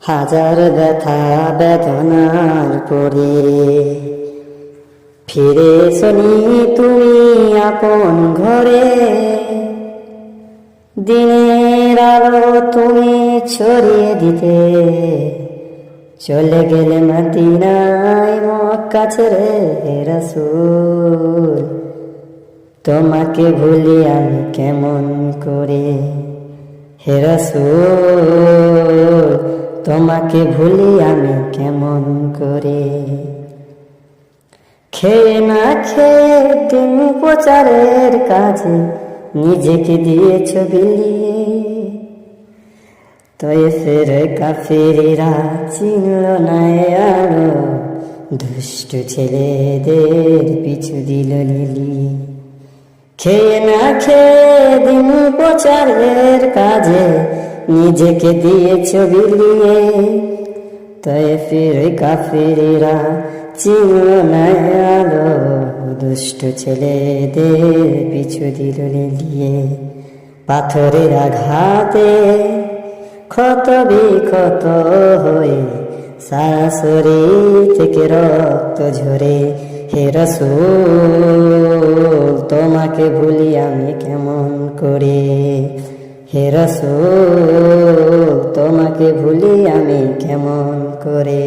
হাজার ব্যথা বেদনার পরে ফিরে শুনি তুমি আপন ঘরে। দিনের আলো তুমি ছড়িয়ে দিতে চলে গেলে মদিনায় মক্কা ছেড়ে রাসূল। তোমাকে ভুলি আমি কেমন করে হে রাসূল, তোমাকে ভুলি আমি কেমন করে। খেয়ে না খেয়ে দিন প্রচারের কাজে নিজেকে দিয়েছ বিলিয়ে। তয়েফের কাফেরেরা চিনল না আলো, দুষ্ট ছেলেদের পিছু দিল লিলিয়ে। খেয়ে না খেয়ে দিন প্রচারের কাজে নিজেকে দিয়েছ বিলিয়ে। তয়েফের কাফেরেরা চিনল না আলো, দুষ্ট ছেলেদের পিছু দিল লিলিয়ে। পাথরের আঘাতে ক্ষত বিক্ষত হয়ে সারা শরীর থেকে রক্ত ঝরে। হে রাসূল, তোমাকে ভুলি আমি কেমন করে। হে রাসূল, তোমাকে ভুলি আমি কেমন করে।